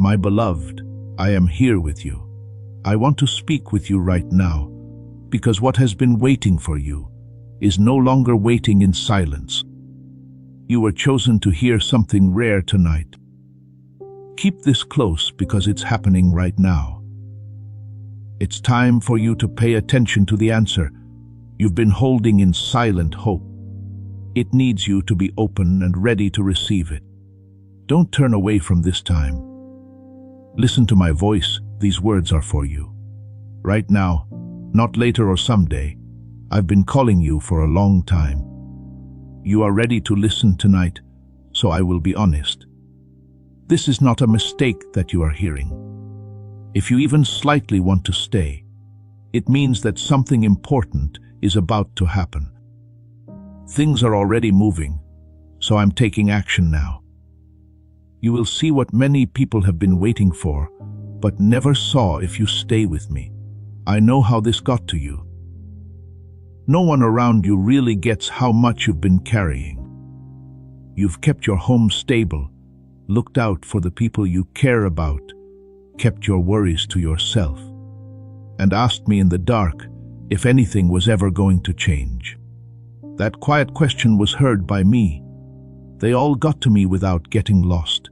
My beloved, I am here with you. I want to speak with you right now, because what has been waiting for you is no longer waiting in silence. You were chosen to hear something rare tonight. Keep this close because it's happening right now. It's time for you to pay attention to the answer you've been holding in silent hope. It needs you to be open and ready to receive it. Don't turn away from this time. Listen to my voice. These words are for you. Right now, not later or someday. I've been calling you for a long time. You are ready to listen tonight, so I will be honest. This is not a mistake that you are hearing. If you even slightly want to stay, it means that something important is about to happen. Things are already moving, so I'm taking action now. You will see what many people have been waiting for, but never saw if you stay with me. I know how this got to you. No one around you really gets how much you've been carrying. You've kept your home stable, looked out for the people you care about, kept your worries to yourself, and asked me in the dark if anything was ever going to change. That quiet question was heard by me. They all got to me without getting lost.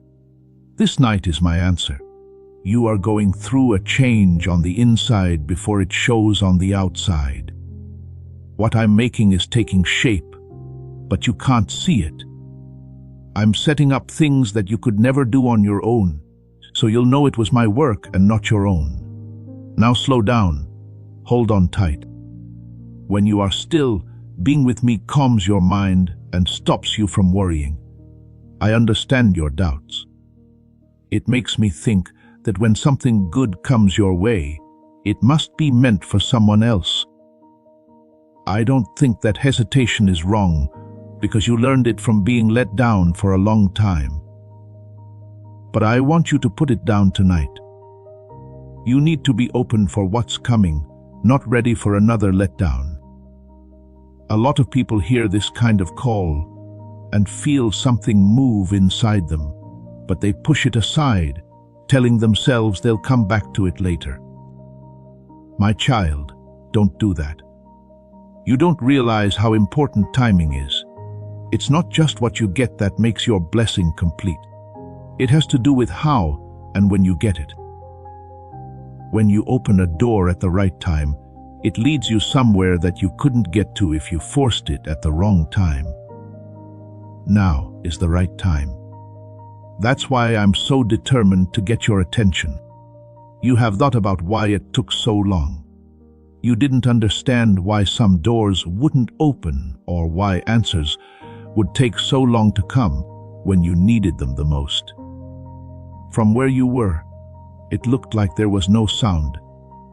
This night is my answer. You are going through a change on the inside before it shows on the outside. What I'm making is taking shape, but you can't see it. I'm setting up things that you could never do on your own, so you'll know it was my work and not your own. Now slow down. Hold on tight. When you are still, being with me calms your mind and stops you from worrying. I understand your doubts. It makes me think that when something good comes your way, it must be meant for someone else. I don't think that hesitation is wrong, because you learned it from being let down for a long time. But I want you to put it down tonight. You need to be open for what's coming, not ready for another letdown. A lot of people hear this kind of call and feel something move inside them, but they push it aside, telling themselves they'll come back to it later. My child, don't do that. You don't realize how important timing is. It's not just what you get that makes your blessing complete. It has to do with how and when you get it. When you open a door at the right time, it leads you somewhere that you couldn't get to if you forced it at the wrong time. Now is the right time. That's why I'm so determined to get your attention. You have thought about why it took so long. You didn't understand why some doors wouldn't open or why answers would take so long to come when you needed them the most. From where you were, it looked like there was no sound.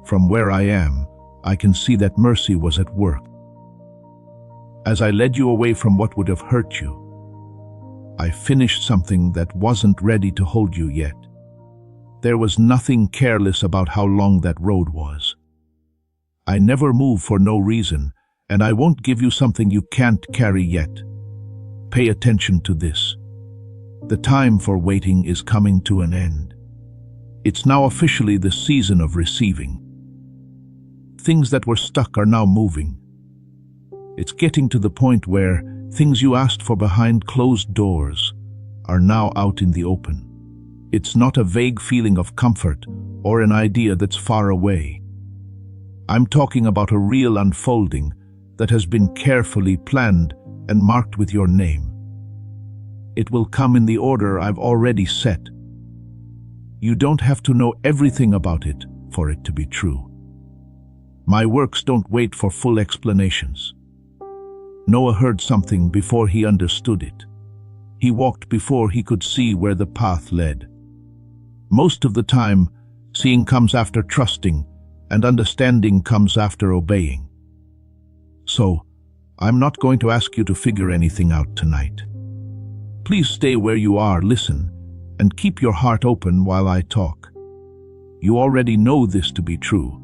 From where I am, I can see that mercy was at work. As I led you away from what would have hurt you, I finished something that wasn't ready to hold you yet. There was nothing careless about how long that road was. I never move for no reason, and I won't give you something you can't carry yet. Pay attention to this. The time for waiting is coming to an end. It's now officially the season of receiving. Things that were stuck are now moving. It's getting to the point where things you asked for behind closed doors are now out in the open. It's not a vague feeling of comfort or an idea that's far away. I'm talking about a real unfolding that has been carefully planned and marked with your name. It will come in the order I've already set. You don't have to know everything about it for it to be true. My works don't wait for full explanations. Noah heard something before he understood it. He walked before he could see where the path led. Most of the time, seeing comes after trusting, and understanding comes after obeying. So, I'm not going to ask you to figure anything out tonight. Please stay where you are, listen, and keep your heart open while I talk. You already know this to be true.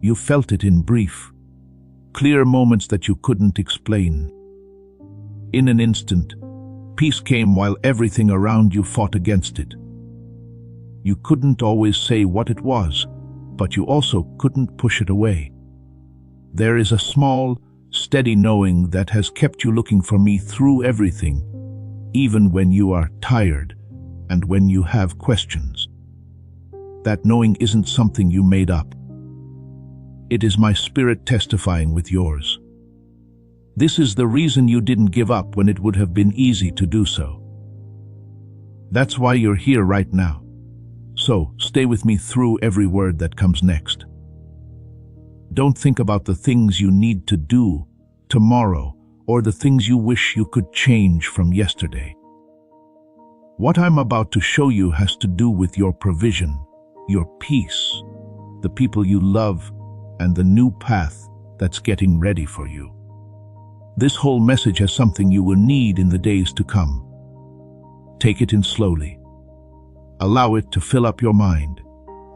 You felt it in brief, clear moments that you couldn't explain. In an instant, peace came while everything around you fought against it. You couldn't always say what it was, but you also couldn't push it away. There is a small, steady knowing that has kept you looking for me through everything, even when you are tired and when you have questions. That knowing isn't something you made up. It is my spirit testifying with yours. This is the reason you didn't give up when it would have been easy to do so. That's why you're here right now. So, stay with me through every word that comes next. Don't think about the things you need to do tomorrow or the things you wish you could change from yesterday. What I'm about to show you has to do with your provision, your peace, the people you love, and the new path that's getting ready for you. This whole message has something you will need in the days to come. Take it in slowly. Allow it to fill up your mind.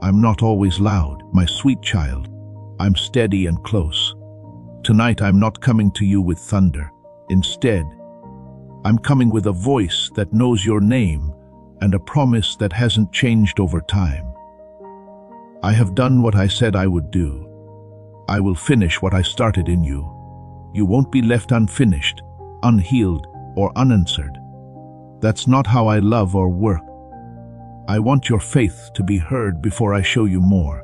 I'm not always loud, my sweet child. I'm steady and close. Tonight I'm not coming to you with thunder. Instead, I'm coming with a voice that knows your name and a promise that hasn't changed over time. I have done what I said I would do. I will finish what I started in you. You won't be left unfinished, unhealed, or unanswered. That's not how I love or work. I want your faith to be heard before I show you more.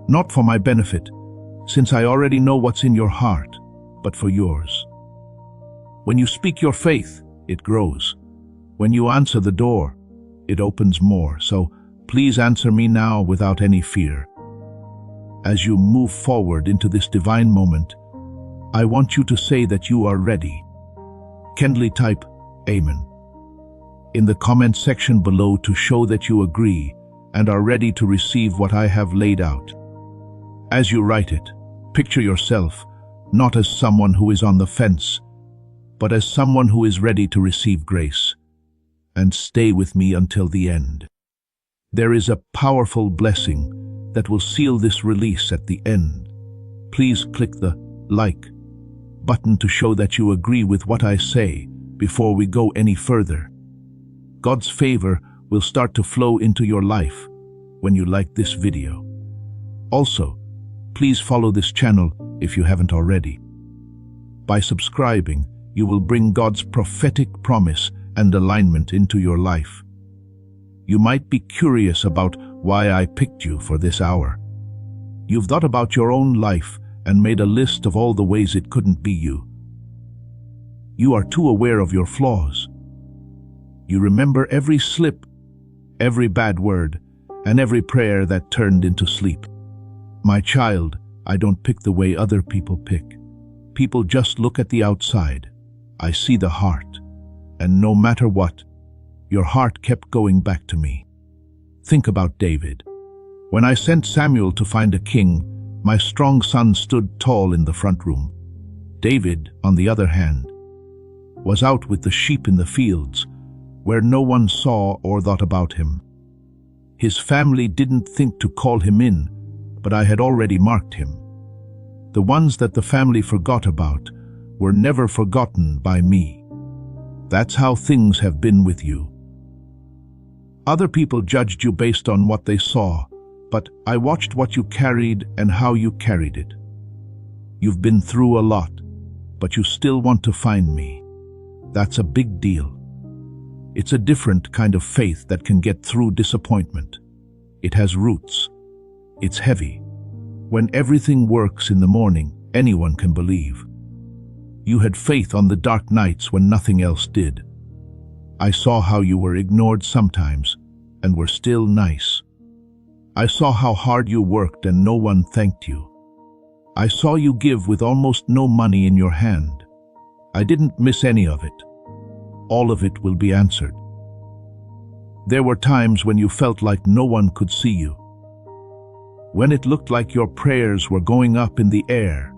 Not for my benefit, since I already know what's in your heart, but for yours. When you speak your faith, it grows. When you answer the door, it opens more. So please answer me now without any fear. As you move forward into this divine moment, I want you to say that you are ready. Kindly type Amen in the comment section below to show that you agree and are ready to receive what I have laid out. As you write it, picture yourself not as someone who is on the fence, but as someone who is ready to receive grace. And stay with me until the end. There is a powerful blessing that will seal this release at the end. Please click the like button to show that you agree with what I say before we go any further. God's favor will start to flow into your life when you like this video. Also, please follow this channel if you haven't already. By subscribing, you will bring God's prophetic promise and alignment into your life. You might be curious about why I picked you for this hour. You've thought about your own life and made a list of all the ways it couldn't be you. You are too aware of your flaws. You remember every slip, every bad word, and every prayer that turned into sleep. My child, I don't pick the way other people pick. People just look at the outside. I see the heart, and no matter what, your heart kept going back to me. Think about David. When I sent Samuel to find a king, my strong son stood tall in the front room. David, on the other hand, was out with the sheep in the fields, where no one saw or thought about him. His family didn't think to call him in, but I had already marked him. The ones that the family forgot about were never forgotten by me. That's how things have been with you. Other people judged you based on what they saw, but I watched what you carried and how you carried it. You've been through a lot, but you still want to find me. That's a big deal. It's a different kind of faith that can get through disappointment. It has roots. It's heavy. When everything works in the morning, anyone can believe. You had faith on the dark nights when nothing else did. I saw how you were ignored sometimes and were still nice. I saw how hard you worked and no one thanked you. I saw you give with almost no money in your hand. I didn't miss any of it. All of it will be answered. There were times when you felt like no one could see you. When it looked like your prayers were going up in the air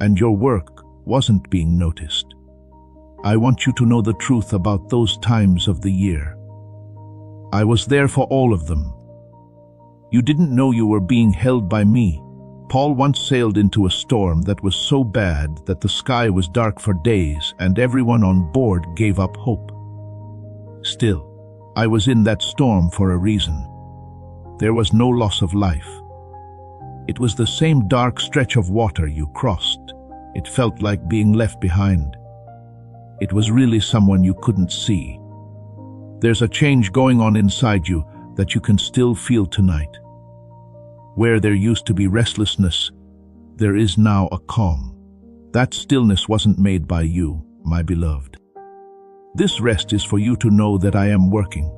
and your work wasn't being noticed. I want you to know the truth about those times of the year. I was there for all of them. You didn't know you were being held by me. Paul once sailed into a storm that was so bad that the sky was dark for days and everyone on board gave up hope. Still, I was in that storm for a reason. There was no loss of life. It was the same dark stretch of water you crossed. It felt like being left behind. It was really someone you couldn't see. There's a change going on inside you that you can still feel tonight. Where there used to be restlessness, there is now a calm. That stillness wasn't made by you, my beloved. This rest is for you to know that I am working.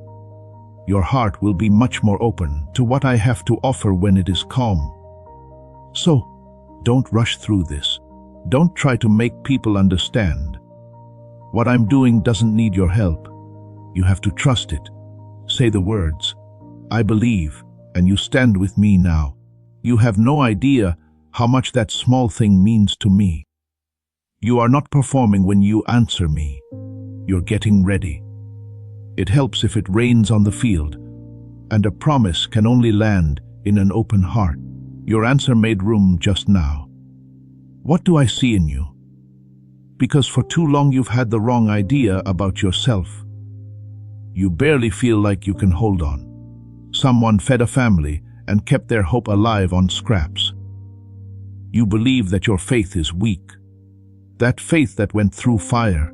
Your heart will be much more open to what I have to offer when it is calm. So, don't rush through this. Don't try to make people understand. What I'm doing doesn't need your help. You have to trust it. Say the words, "I believe," and you stand with me now. You have no idea how much that small thing means to me. You are not performing when you answer me. You're getting ready. It helps if it rains on the field, and a promise can only land in an open heart. Your answer made room just now. What do I see in you? Because for too long you've had the wrong idea about yourself. You barely feel like you can hold on. Someone fed a family and kept their hope alive on scraps. You believe that your faith is weak. That faith that went through fire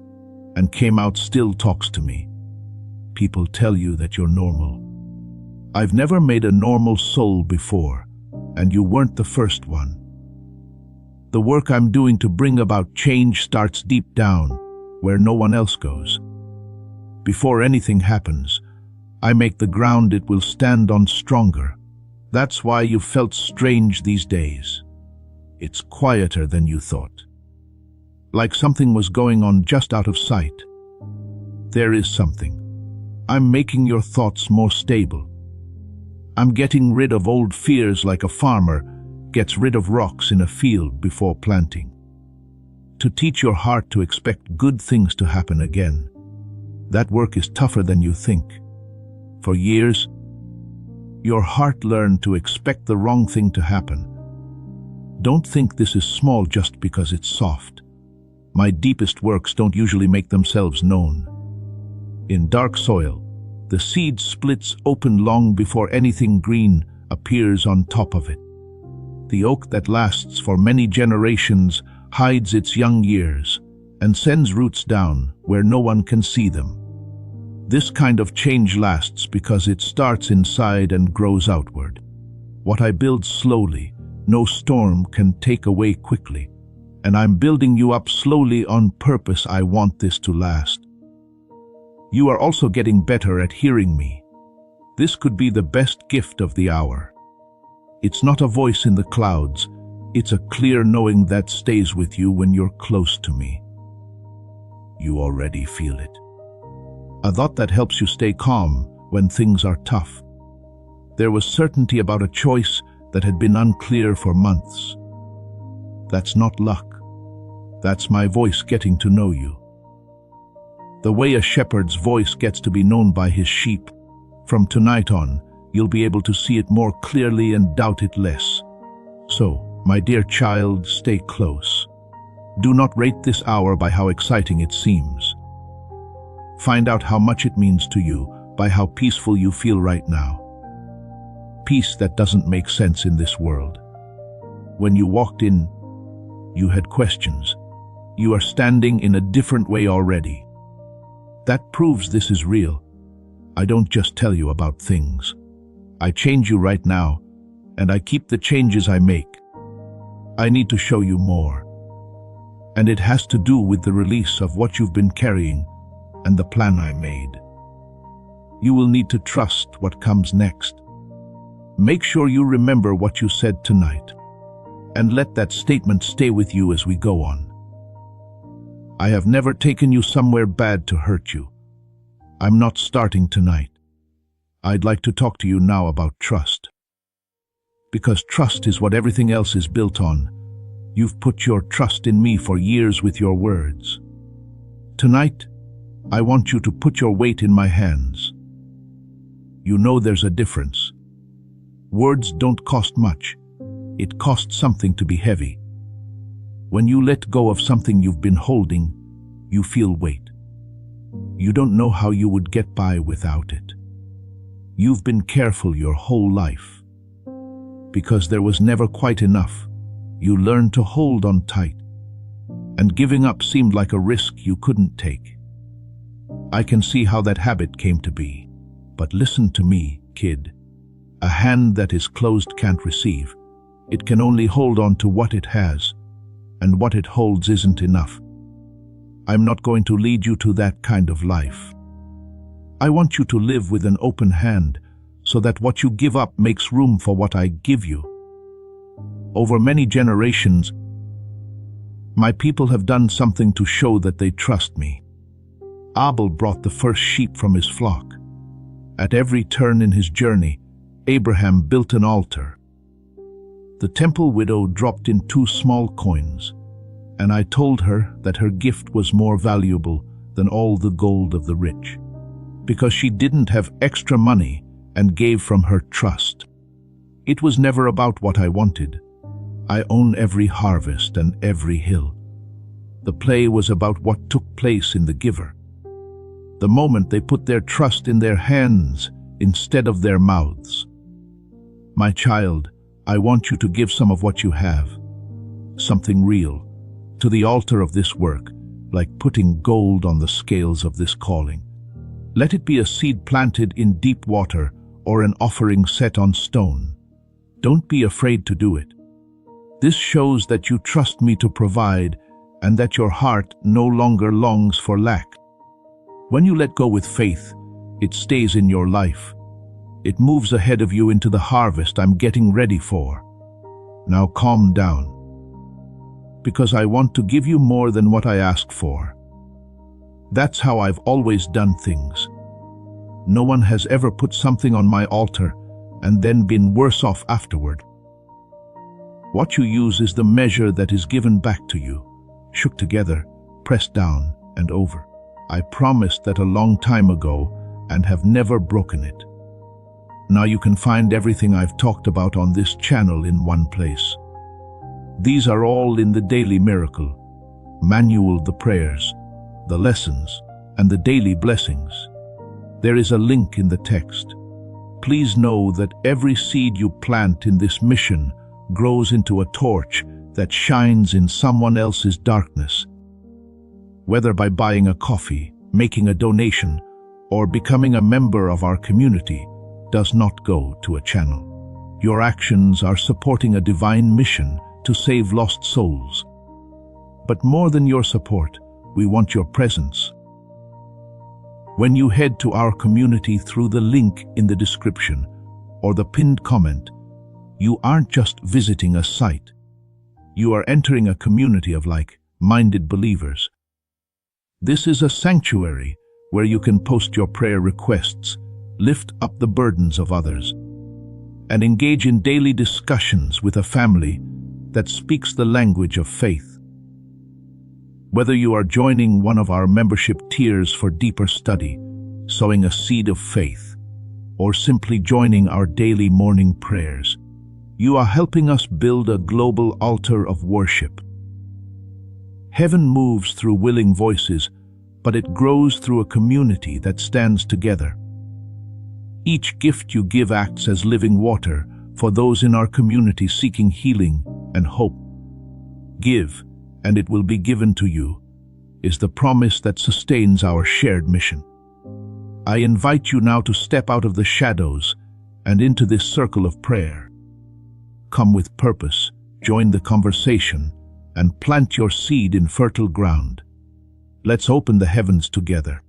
and came out still talks to me. People tell you that you're normal. I've never made a normal soul before, and you weren't the first one. The work I'm doing to bring about change starts deep down, where no one else goes. Before anything happens, I make the ground it will stand on stronger. That's why you felt strange these days. It's quieter than you thought. Like something was going on just out of sight. There is something. I'm making your thoughts more stable. I'm getting rid of old fears like a farmer gets rid of rocks in a field before planting. To teach your heart to expect good things to happen again. That work is tougher than you think. For years, your heart learned to expect the wrong thing to happen. Don't think this is small just because it's soft. My deepest works don't usually make themselves known. In dark soil, the seed splits open long before anything green appears on top of it. The oak that lasts for many generations hides its young years and sends roots down where no one can see them. This kind of change lasts because it starts inside and grows outward. What I build slowly, no storm can take away quickly. And I'm building you up slowly on purpose. I want this to last. You are also getting better at hearing me. This could be the best gift of the hour. It's not a voice in the clouds. It's a clear knowing that stays with you when you're close to me. You already feel it. A thought that helps you stay calm when things are tough. There was certainty about a choice that had been unclear for months. That's not luck. That's my voice getting to know you. The way a shepherd's voice gets to be known by his sheep. From tonight on, you'll be able to see it more clearly and doubt it less. So, my dear child, stay close. Do not rate this hour by how exciting it seems. Find out how much it means to you by how peaceful you feel right now. Peace that doesn't make sense in this world. When you walked in, you had questions. You are standing in a different way already. That proves this is real. I don't just tell you about things. I change you right now, and I keep the changes I make. I need to show you more. And it has to do with the release of what you've been carrying and the plan I made. You will need to trust what comes next. Make sure you remember what you said tonight, and let that statement stay with you as we go on. I have never taken you somewhere bad to hurt you. I'm not starting tonight. I'd like to talk to you now about trust. Because trust is what everything else is built on. You've put your trust in me for years with your words. Tonight, I want you to put your weight in my hands. You know there's a difference. Words don't cost much. It costs something to be heavy. When you let go of something you've been holding, you feel weight. You don't know how you would get by without it. You've been careful your whole life. Because there was never quite enough, you learned to hold on tight. And giving up seemed like a risk you couldn't take. I can see how that habit came to be. But listen to me, kid. A hand that is closed can't receive. It can only hold on to what it has, and what it holds isn't enough. I'm not going to lead you to that kind of life. I want you to live with an open hand, so that what you give up makes room for what I give you. Over many generations, my people have done something to show that they trust me. Abel brought the first sheep from his flock. At every turn in his journey, Abraham built an altar. The temple widow dropped in 2 small coins, and I told her that her gift was more valuable than all the gold of the rich, because she didn't have extra money and gave from her trust. It was never about what I wanted. I own every harvest and every hill. The play was about what took place in the giver. The moment they put their trust in their hands instead of their mouths. My child, I want you to give some of what you have, something real, to the altar of this work, like putting gold on the scales of this calling. Let it be a seed planted in deep water or an offering set on stone. Don't be afraid to do it. This shows that you trust me to provide and that your heart no longer longs for lack. When you let go with faith, it stays in your life. It moves ahead of you into the harvest I'm getting ready for. Now calm down, because I want to give you more than what I ask for. That's how I've always done things. No one has ever put something on my altar and then been worse off afterward. What you use is the measure that is given back to you, shook together, pressed down and over. I promised that a long time ago and have never broken it. Now you can find everything I've talked about on this channel in one place. These are all in the Daily Miracle, Manual, the prayers, the lessons, and the daily blessings. There is a link in the text. Please know that every seed you plant in this mission grows into a torch that shines in someone else's darkness. Whether by buying a coffee, making a donation, or becoming a member of our community, does not go to a channel. Your actions are supporting a divine mission to save lost souls. But more than your support, we want your presence. When you head to our community through the link in the description or the pinned comment, you aren't just visiting a site. You are entering a community of like-minded believers. This is a sanctuary where you can post your prayer requests, lift up the burdens of others, and engage in daily discussions with a family that speaks the language of faith. Whether you are joining one of our membership tiers for deeper study, sowing a seed of faith, or simply joining our daily morning prayers, you are helping us build a global altar of worship. Heaven moves through willing voices, but it grows through a community that stands together. Each gift you give acts as living water for those in our community seeking healing and hope. Give, and it will be given to you, is the promise that sustains our shared mission. I invite you now to step out of the shadows and into this circle of prayer. Come with purpose, join the conversation, and plant your seed in fertile ground. Let's open the heavens together.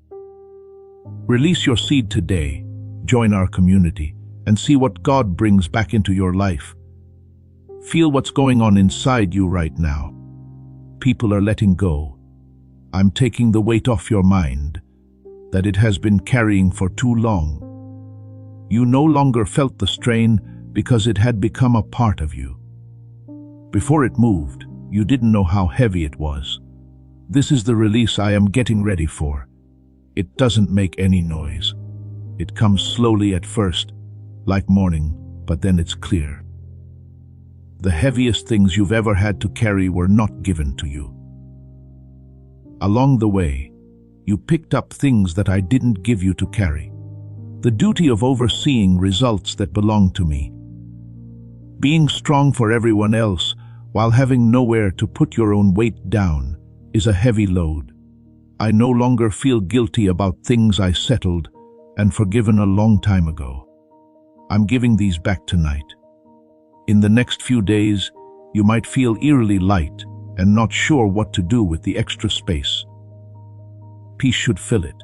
Release your seed today, join our community, and see what God brings back into your life. Feel what's going on inside you right now. People are letting go. I'm taking the weight off your mind that it has been carrying for too long. You no longer felt the strain because it had become a part of you. Before it moved, you didn't know how heavy it was. This is the release I am getting ready for. It doesn't make any noise. It comes slowly at first, like morning, but then it's clear. The heaviest things you've ever had to carry were not given to you. Along the way, you picked up things that I didn't give you to carry. the duty of overseeing results that belong to me. Being strong for everyone else while having nowhere to put your own weight down is a heavy load. I no longer feel guilty about things I settled and forgiven a long time ago. I'm giving these back tonight. In the next few days, you might feel eerily light and not sure what to do with the extra space. Peace should fill it.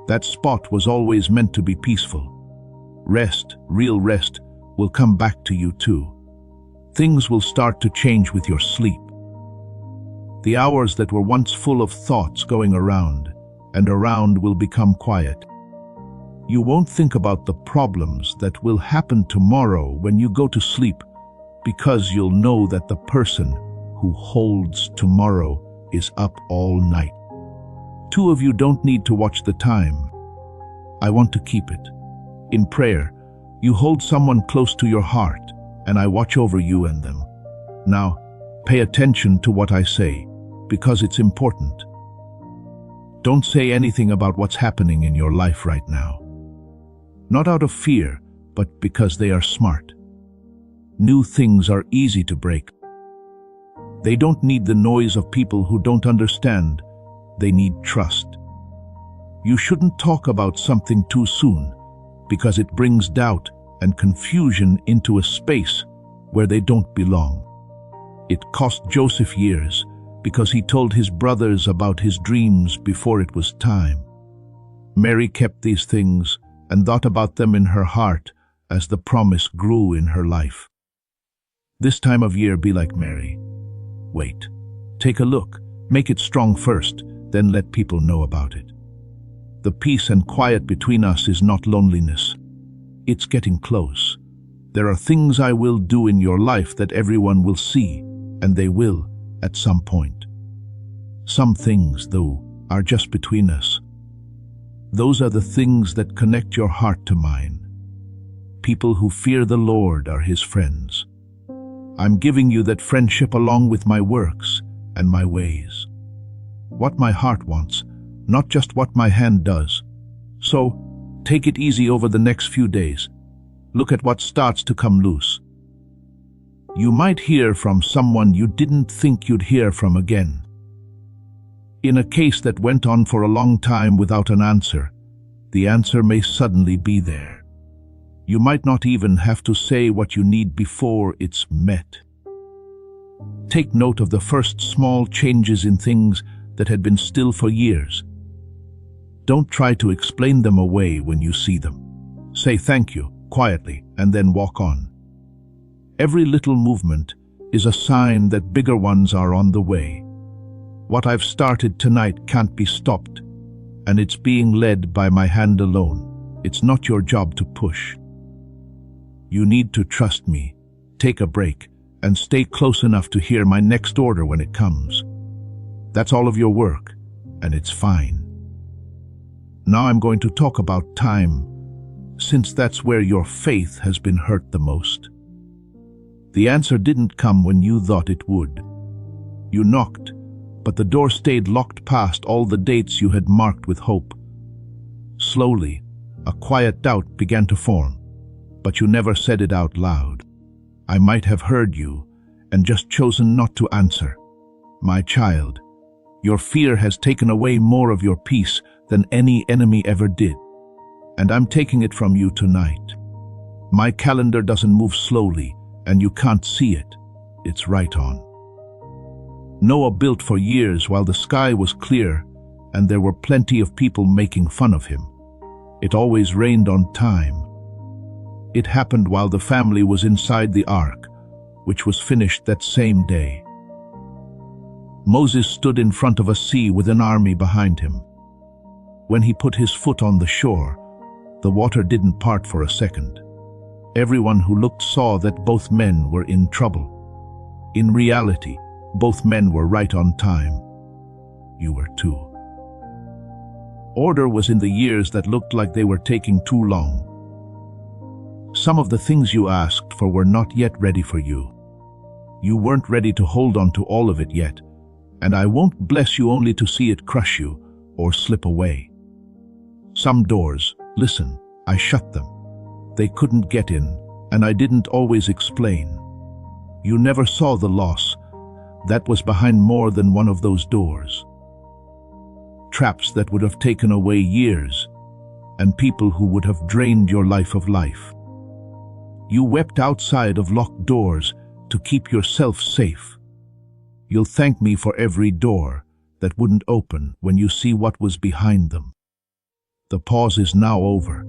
That spot was always meant to be peaceful. Rest, real rest, will come back to you too. Things will start to change with your sleep. The hours that were once full of thoughts going around and around will become quiet. You won't think about the problems that will happen tomorrow when you go to sleep, because you'll know that the person who holds tomorrow is up all night. Two of you don't need to watch the time. I want to keep it. In prayer, you hold someone close to your heart, and I watch over you and them. Now, pay attention to what I say, because it's important. Don't say anything about what's happening in your life right now. Not out of fear, but because they are smart. New things are easy to break. They don't need the noise of people who don't understand. They need trust. You shouldn't talk about something too soon, because it brings doubt and confusion into a space where they don't belong. It cost Joseph years because he told his brothers about his dreams before it was time. Mary kept these things and thought about them in her heart as the promise grew in her life. This time of year, be like Mary. Wait. Take a look. Make it strong first, then let people know about it. The peace and quiet between us is not loneliness. It's getting close. There are things I will do in your life that everyone will see, and they will at some point. Some things, though, are just between us. Those are the things that connect your heart to mine. People who fear the Lord are His friends. I'm giving you that friendship along with my works and my ways. What my heart wants, not just what my hand does. So, take it easy over the next few days. Look at what starts to come loose. You might hear from someone you didn't think you'd hear from again. In a case that went on for a long time without an answer, the answer may suddenly be there. You might not even have to say what you need before it's met. Take note of the first small changes in things that had been still for years. Don't try to explain them away when you see them. Say thank you quietly and then walk on. Every little movement is a sign that bigger ones are on the way. What I've started tonight can't be stopped, and it's being led by my hand alone. It's not your job to push. You need to trust me, take a break, and stay close enough to hear my next order when it comes. That's all of your work, and it's fine. Now I'm going to talk about time, since that's where your faith has been hurt the most. The answer didn't come when you thought it would. You knocked, but the door stayed locked past all the dates you had marked with hope. Slowly, a quiet doubt began to form, but you never said it out loud. I might have heard you and just chosen not to answer. My child, your fear has taken away more of your peace than any enemy ever did, and I'm taking it from you tonight. My calendar doesn't move slowly, and you can't see it. It's right on. Noah built for years while the sky was clear, and there were plenty of people making fun of him. It always rained on time. It happened while the family was inside the ark, which was finished that same day. Moses stood in front of a sea with an army behind him. When he put his foot on the shore, the water didn't part for a second. Everyone who looked saw that both men were in trouble. In reality, both men were right on time. You were too. Order was in the years that looked like they were taking too long. Some of the things you asked for were not yet ready for you. You weren't ready to hold on to all of it yet, and I won't bless you only to see it crush you or slip away. Some doors, listen, I shut them. They couldn't get in, and I didn't always explain. You never saw the loss that was behind more than one of those doors. Traps that would have taken away years, and people who would have drained your life of life. You wept outside of locked doors to keep yourself safe. You'll thank me for every door that wouldn't open when you see what was behind them. The pause is now over.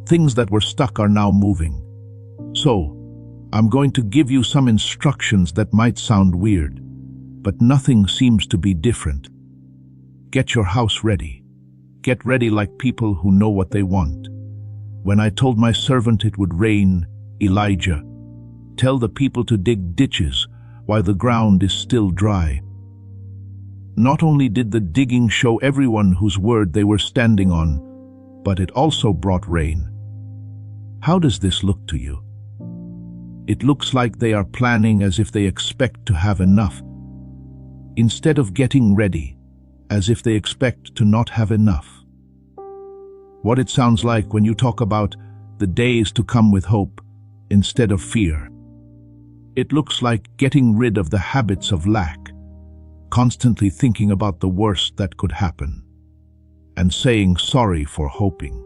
Things that were stuck are now moving. So, I'm going to give you some instructions that might sound weird, but nothing seems to be different. Get your house ready. Get ready like people who know what they want. When I told my servant it would rain, Elijah, tell the people to dig ditches while the ground is still dry. Not only did the digging show everyone whose word they were standing on, but it also brought rain. How does this look to you? It looks like they are planning as if they expect to have enough, instead of getting ready, as if they expect to not have enough. What it sounds like when you talk about the days to come with hope instead of fear. It looks like getting rid of the habits of lack, constantly thinking about the worst that could happen, and saying sorry for hoping.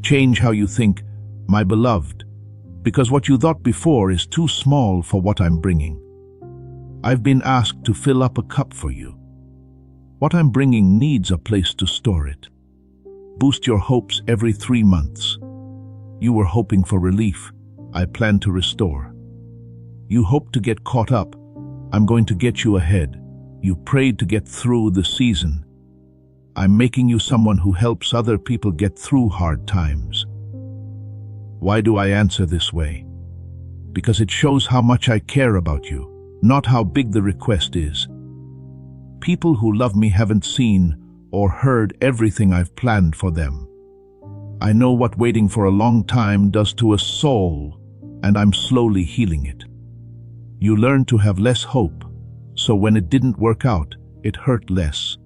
Change how you think, my beloved, because what you thought before is too small for what I'm bringing. I've been asked to fill up a cup for you. What I'm bringing needs a place to store it. Boost your hopes every 3 months. You were hoping for relief. I plan to restore. You hoped to get caught up. I'm going to get you ahead. You prayed to get through the season. I'm making you someone who helps other people get through hard times. Why do I answer this way? Because it shows how much I care about you, not how big the request is. People who love me haven't seen or heard everything I've planned for them. I know what waiting for a long time does to a soul, and I'm slowly healing it. You learn to have less hope, so when it didn't work out, it hurt less.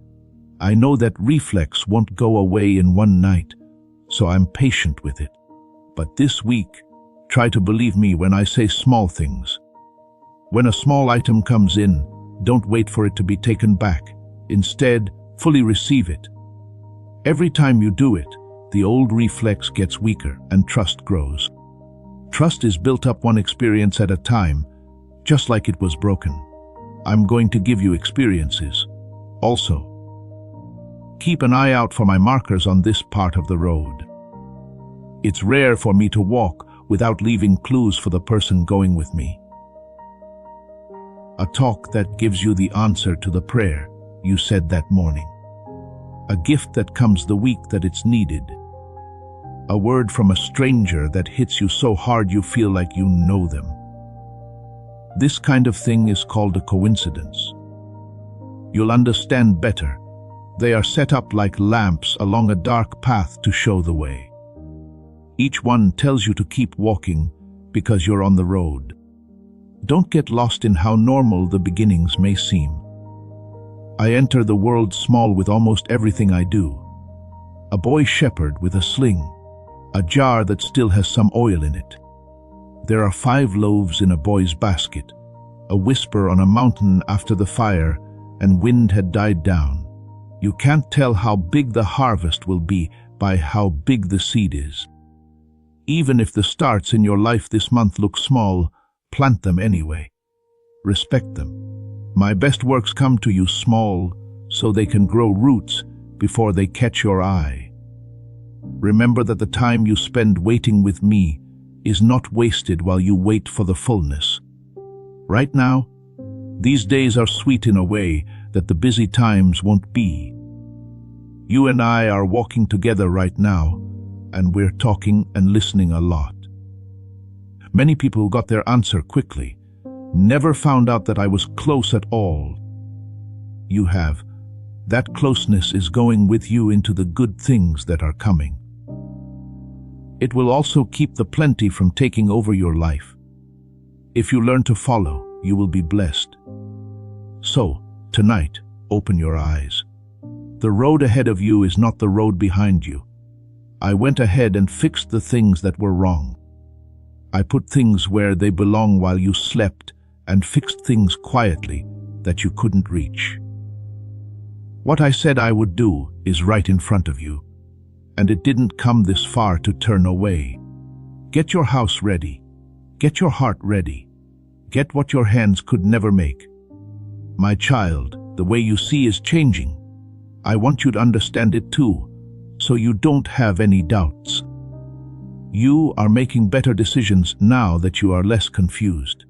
I know that reflex won't go away in one night, so I'm patient with it. But this week, try to believe me when I say small things. When a small item comes in, don't wait for it to be taken back. Instead, fully receive it. Every time you do it, the old reflex gets weaker and trust grows. Trust is built up one experience at a time, just like it was broken. I'm going to give you experiences. Also, keep an eye out for my markers on this part of the road. It's rare for me to walk without leaving clues for the person going with me. A talk that gives you the answer to the prayer you said that morning. A gift that comes the week that it's needed. A word from a stranger that hits you so hard you feel like you know them. This kind of thing is called a coincidence. You'll understand better. They are set up like lamps along a dark path to show the way. Each one tells you to keep walking because you're on the road. Don't get lost in how normal the beginnings may seem. I enter the world small with almost everything I do. A boy shepherd with a sling, a jar that still has some oil in it. There are 5 loaves in a boy's basket, a whisper on a mountain after the fire and wind had died down. You can't tell how big the harvest will be by how big the seed is. Even if the starts in your life this month look small, plant them anyway. Respect them. My best works come to you small so they can grow roots before they catch your eye. Remember that the time you spend waiting with me is not wasted while you wait for the fullness. Right now, these days are sweet in a way that the busy times won't be. You and I are walking together right now, and we're talking and listening a lot. Many people who got their answer quickly never found out that I was close at all. You have. That closeness is going with you into the good things that are coming. It will also keep the plenty from taking over your life. If you learn to follow, you will be blessed. So, tonight, open your eyes. The road ahead of you is not the road behind you. I went ahead and fixed the things that were wrong. I put things where they belong while you slept and fixed things quietly that you couldn't reach. What I said I would do is right in front of you, and it didn't come this far to turn away. Get your house ready. Get your heart ready. Get what your hands could never make. My child, the way you see is changing. I want you to understand it too, so you don't have any doubts. You are making better decisions now that you are less confused.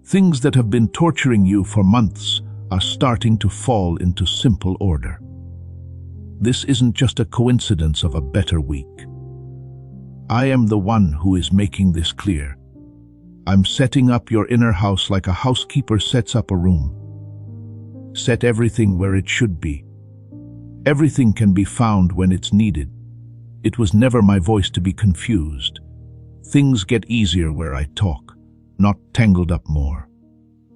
Things that have been torturing you for months are starting to fall into simple order. This isn't just a coincidence of a better week. I am the one who is making this clear. I'm setting up your inner house like a housekeeper sets up a room. Set everything where it should be. Everything can be found when it's needed. It was never my voice to be confused. Things get easier where I talk, not tangled up more.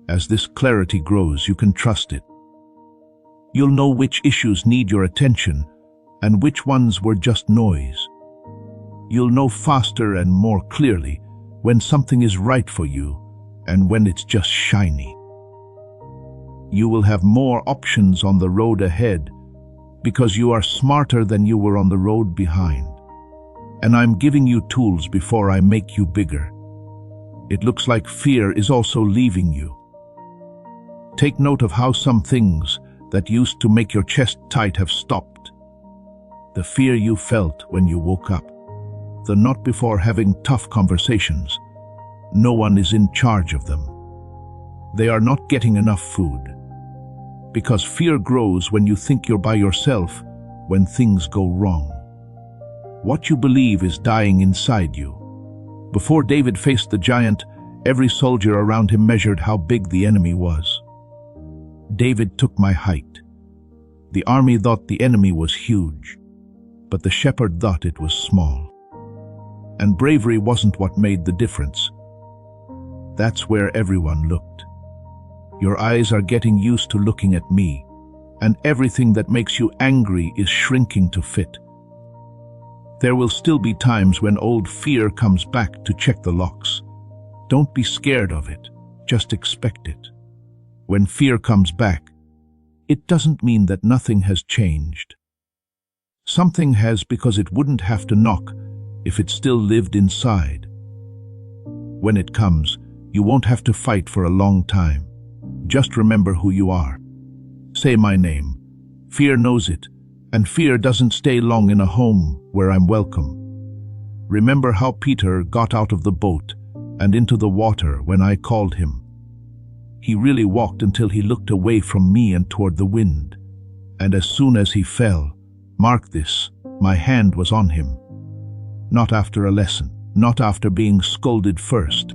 As this clarity grows, you can trust it. You'll know which issues need your attention and which ones were just noise. You'll know faster and more clearly when something is right for you and when it's just shiny. You will have more options on the road ahead because you are smarter than you were on the road behind. And I'm giving you tools before I make you bigger. It looks like fear is also leaving you. Take note of how some things that used to make your chest tight have stopped. The fear you felt when you woke up. The not before having tough conversations. No one is in charge of them. They are not getting enough food. Because fear grows when you think you're by yourself when things go wrong. What you believe is dying inside you. Before David faced the giant, every soldier around him measured how big the enemy was. David took my height. The army thought the enemy was huge, but the shepherd thought it was small. And bravery wasn't what made the difference. That's where everyone looked. Your eyes are getting used to looking at me, and everything that makes you angry is shrinking to fit. There will still be times when old fear comes back to check the locks. Don't be scared of it, just expect it. When fear comes back, it doesn't mean that nothing has changed. Something has, because it wouldn't have to knock if it still lived inside. When it comes, you won't have to fight for a long time. Just remember who you are. Say my name. Fear knows it, and fear doesn't stay long in a home where I'm welcome. Remember how Peter got out of the boat and into the water when I called him. He really walked until he looked away from me and toward the wind. And as soon as he fell, mark this, my hand was on him. Not after a lesson, not after being scolded first.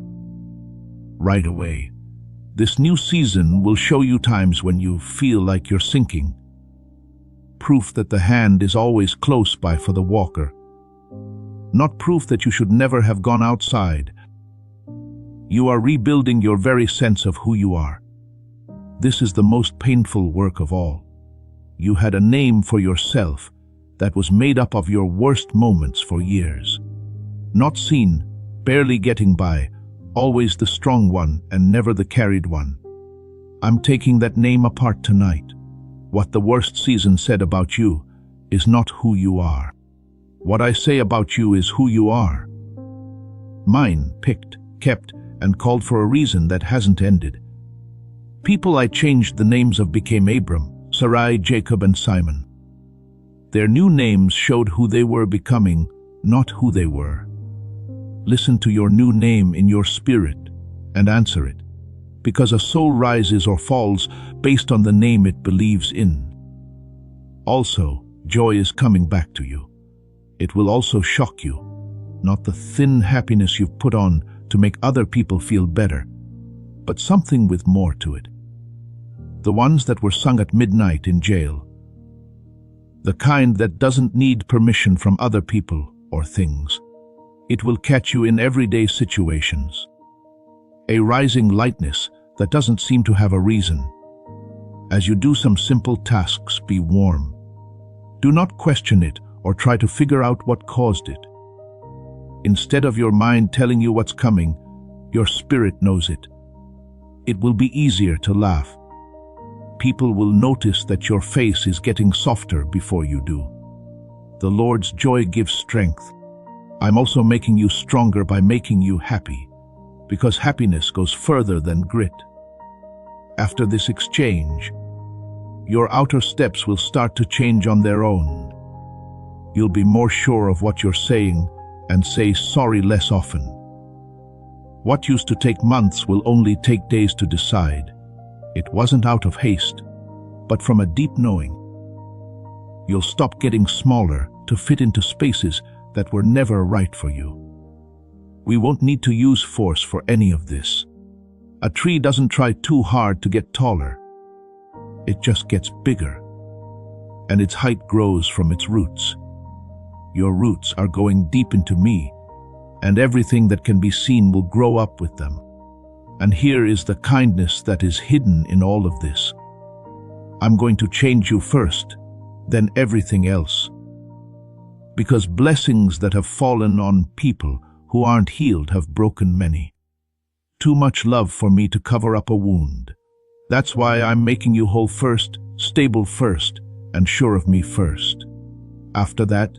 Right away. This new season will show you times when you feel like you're sinking. Proof that the hand is always close by for the walker. Not proof that you should never have gone outside. You are rebuilding your very sense of who you are. This is the most painful work of all. You had a name for yourself that was made up of your worst moments for years. Not seen, barely getting by, always the strong one and never the carried one. I'm taking that name apart tonight. What the worst season said about you is not who you are. What I say about you is who you are. Mine, picked, kept, and called for a reason that hasn't ended. People I changed the names of became Abram, Sarai, Jacob, and Simon. Their new names showed who they were becoming, not who they were. Listen to your new name in your spirit and answer it, because a soul rises or falls based on the name it believes in. Also, joy is coming back to you. It will also shock you, not the thin happiness you've put on to make other people feel better, but something with more to it. The ones that were sung at midnight in jail. The kind that doesn't need permission from other people or things. It will catch you in everyday situations. A rising lightness that doesn't seem to have a reason. As you do some simple tasks, be warm. Do not question it or try to figure out what caused it. Instead of your mind telling you what's coming, your spirit knows it. It will be easier to laugh. People will notice that your face is getting softer before you do. The Lord's joy gives strength. I'm also making you stronger by making you happy, because happiness goes further than grit. After this exchange, your outer steps will start to change on their own. You'll be more sure of what you're saying and say sorry less often. What used to take months will only take days to decide. It wasn't out of haste, but from a deep knowing. You'll stop getting smaller to fit into spaces that were never right for you. We won't need to use force for any of this. A tree doesn't try too hard to get taller. It just gets bigger, and its height grows from its roots. Your roots are going deep into me, and everything that can be seen will grow up with them. And here is the kindness that is hidden in all of this. I'm going to change you first, then everything else. Because blessings that have fallen on people who aren't healed have broken many. Too much love for me to cover up a wound. That's why I'm making you whole first, stable first, and sure of me first. After that,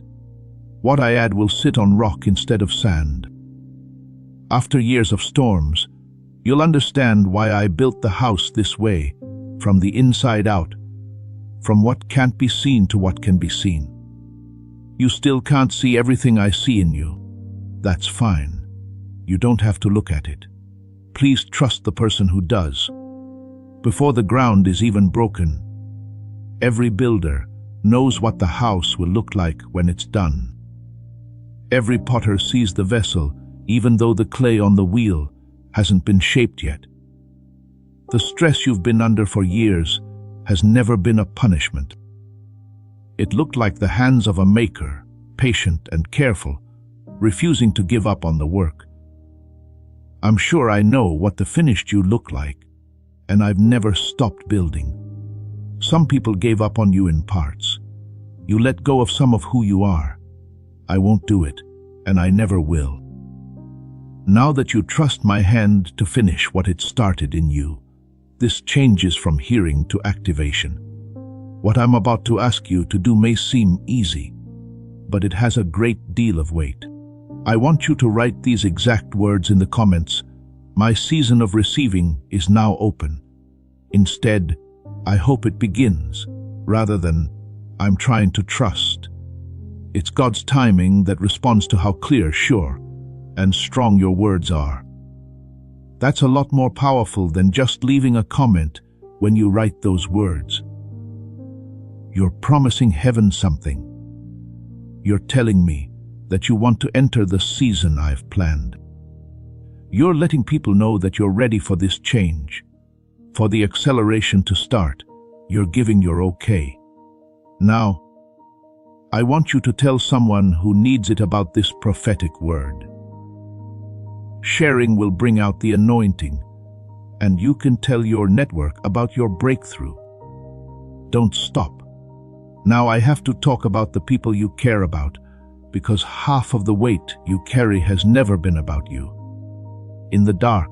what I add will sit on rock instead of sand. After years of storms, you'll understand why I built the house this way, from the inside out, from what can't be seen to what can be seen. You still can't see everything I see in you. That's fine. You don't have to look at it. Please trust the person who does. Before the ground is even broken, every builder knows what the house will look like when it's done. Every potter sees the vessel, even though the clay on the wheel hasn't been shaped yet. The stress you've been under for years has never been a punishment. It looked like the hands of a maker, patient and careful, refusing to give up on the work. I'm sure I know what the finished you look like, and I've never stopped building. Some people gave up on you in parts. You let go of some of who you are. I won't do it, and I never will. Now that you trust my hand to finish what it started in you, this changes from hearing to activation. What I'm about to ask you to do may seem easy, but it has a great deal of weight. I want you to write these exact words in the comments. My season of receiving is now open. Instead, I hope it begins, rather than I'm trying to trust. It's God's timing that responds to how clear, sure, and strong your words are. That's a lot more powerful than just leaving a comment when you write those words. You're promising heaven something. You're telling me that you want to enter the season I've planned. You're letting people know that you're ready for this change. For the acceleration to start, you're giving your okay. Now, I want you to tell someone who needs it about this prophetic word. Sharing will bring out the anointing, and you can tell your network about your breakthrough. Don't stop. Now I have to talk about the people you care about, because half of the weight you carry has never been about you. In the dark,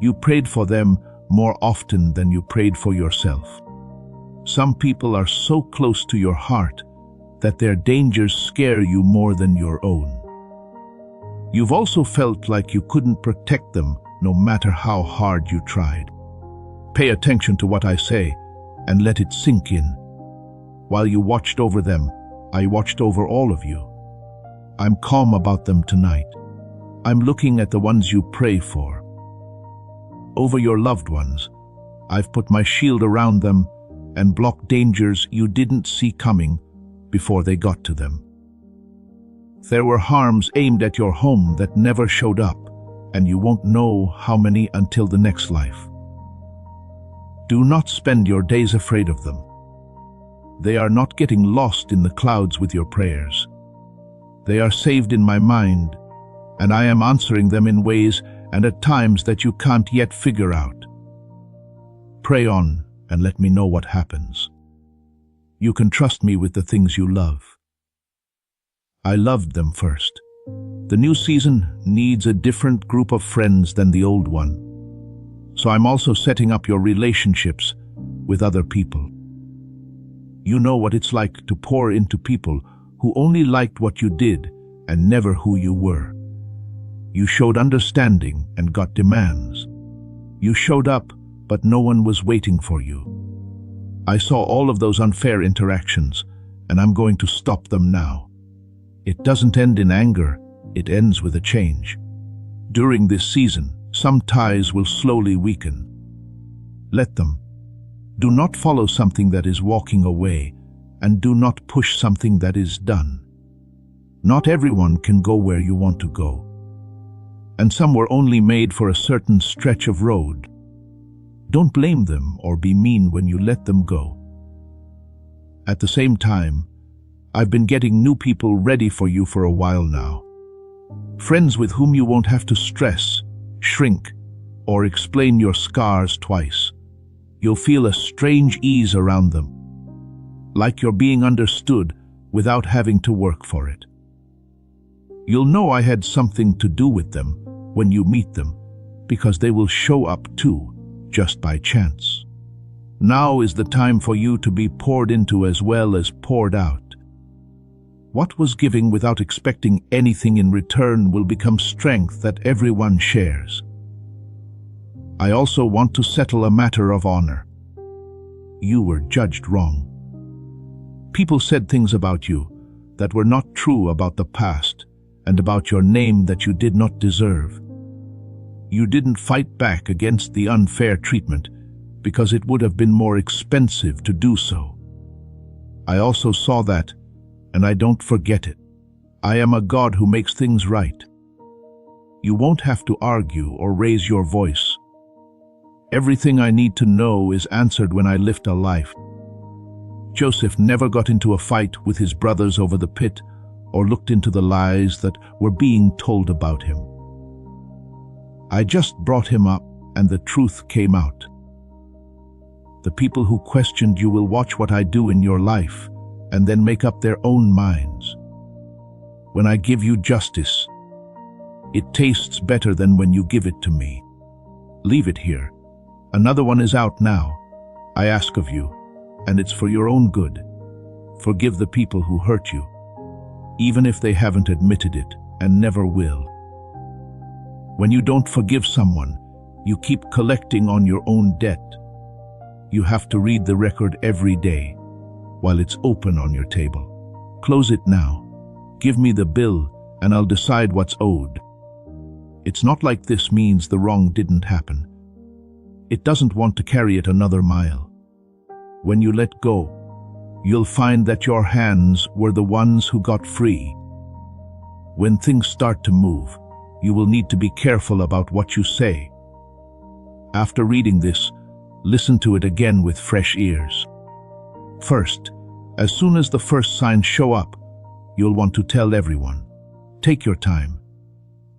you prayed for them more often than you prayed for yourself. Some people are so close to your heart that their dangers scare you more than your own. You've also felt like you couldn't protect them no matter how hard you tried. Pay attention to what I say and let it sink in. While you watched over them, I watched over all of you. I'm calm about them tonight. I'm looking at the ones you pray for. Over your loved ones, I've put my shield around them and blocked dangers you didn't see coming before they got to them. There were harms aimed at your home that never showed up, and you won't know how many until the next life. Do not spend your days afraid of them. They are not getting lost in the clouds with your prayers. They are saved in my mind, and I am answering them in ways and at times that you can't yet figure out. Pray on and let me know what happens. You can trust me with the things you love. I loved them first. The new season needs a different group of friends than the old one. So I'm also setting up your relationships with other people. You know what it's like to pour into people who only liked what you did and never who you were. You showed understanding and got demands. You showed up, but no one was waiting for you. I saw all of those unfair interactions, and I'm going to stop them now. It doesn't end in anger, it ends with a change. During this season, some ties will slowly weaken. Let them. Do not follow something that is walking away, and do not push something that is done. Not everyone can go where you want to go. And some were only made for a certain stretch of road. Don't blame them or be mean when you let them go. At the same time, I've been getting new people ready for you for a while now. Friends with whom you won't have to stress, shrink, or explain your scars twice. You'll feel a strange ease around them, like you're being understood without having to work for it. You'll know I had something to do with them when you meet them, because they will show up too, just by chance. Now is the time for you to be poured into as well as poured out. What was giving without expecting anything in return will become strength that everyone shares. I also want to settle a matter of honor. You were judged wrong. People said things about you that were not true about the past and about your name that you did not deserve. You didn't fight back against the unfair treatment because it would have been more expensive to do so. I also saw that, and I don't forget it. I am a God who makes things right. You won't have to argue or raise your voice. Everything I need to know is answered when I lift a life. Joseph never got into a fight with his brothers over the pit or looked into the lies that were being told about him. I just brought him up and the truth came out. The people who questioned you will watch what I do in your life and then make up their own minds. When I give you justice, it tastes better than when you give it to me. Leave it here. Another one is out now. I ask of you, and it's for your own good. Forgive the people who hurt you, even if they haven't admitted it and never will. When you don't forgive someone, you keep collecting on your own debt. You have to read the record every day while it's open on your table. Close it now. Give me the bill and I'll decide what's owed. It's not like this means the wrong didn't happen. It doesn't want to carry it another mile. When you let go, you'll find that your hands were the ones who got free. When things start to move, you will need to be careful about what you say. After reading this, listen to it again with fresh ears. First, as soon as the first signs show up, you'll want to tell everyone. Take your time.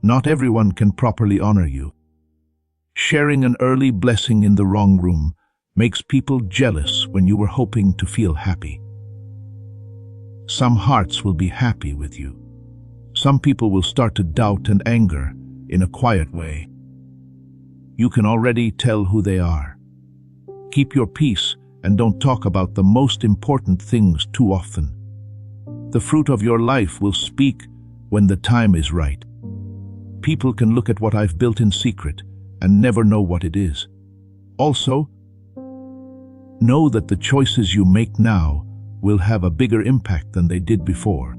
Not everyone can properly honor you. Sharing an early blessing in the wrong room makes people jealous when you were hoping to feel happy. Some hearts will be happy with you. Some people will start to doubt and anger in a quiet way. You can already tell who they are. Keep your peace and don't talk about the most important things too often. The fruit of your life will speak when the time is right. People can look at what I've built in secret and never know what it is. Also, know that the choices you make now will have a bigger impact than they did before.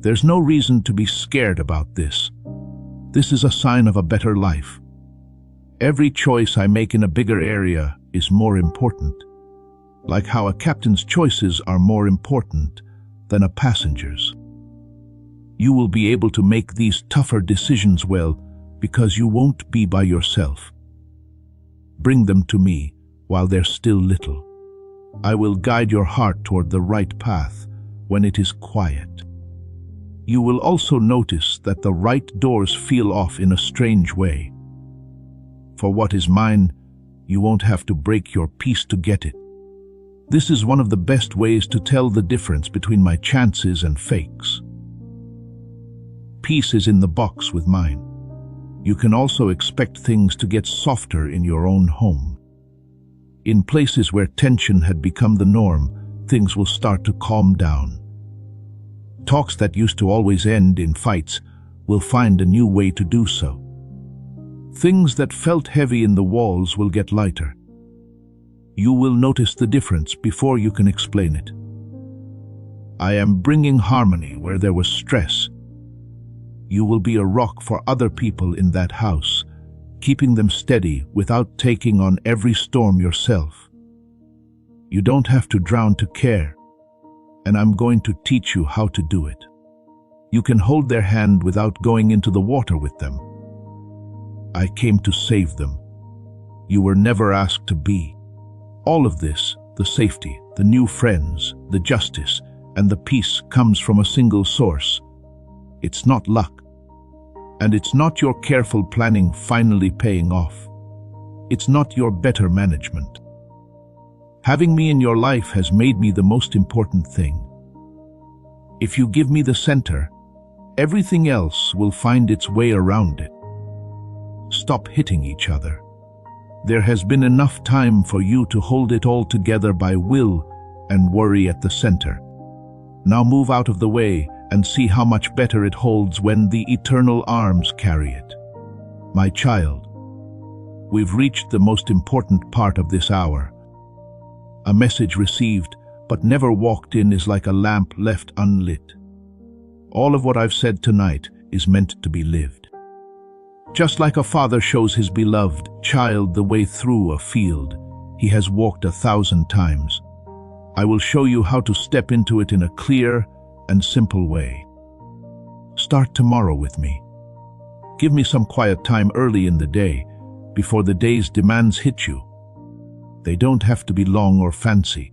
There's no reason to be scared about this. This is a sign of a better life. Every choice I make in a bigger area is more important. Like how a captain's choices are more important than a passenger's. You will be able to make these tougher decisions well because you won't be by yourself. Bring them to me while they're still little. I will guide your heart toward the right path when it is quiet. You will also notice that the right doors feel off in a strange way. For what is mine, you won't have to break your peace to get it. This is one of the best ways to tell the difference between my chances and fakes. peace is in the box with mine. You can also expect things to get softer in your own home. In places where tension had become the norm, things will start to calm down. Talks that used to always end in fights will find a new way to do so. Things that felt heavy in the walls will get lighter. You will notice the difference before you can explain it. I am bringing harmony where there was stress. You will be a rock for other people in that house, keeping them steady without taking on every storm yourself. You don't have to drown to care, and I'm going to teach you how to do it. You can hold their hand without going into the water with them. I came to save them. You were never asked to be. All of this, the safety, the new friends, the justice, and the peace comes from a single source. It's not luck. And it's not your careful planning finally paying off. It's not your better management. Having me in your life has made me the most important thing. If you give me the center, everything else will find its way around it. Stop hitting each other. There has been enough time for you to hold it all together by will and worry at the center. Now move out of the way and see how much better it holds when the eternal arms carry it. My child, we've reached the most important part of this hour. A message received but never walked in is like a lamp left unlit. All of what I've said tonight is meant to be lived. Just like a father shows his beloved child the way through a field he has walked 1,000 times, I will show you how to step into it in a clear and simple way. Start tomorrow with me. Give me some quiet time early in the day, before the day's demands hit you. They don't have to be long or fancy.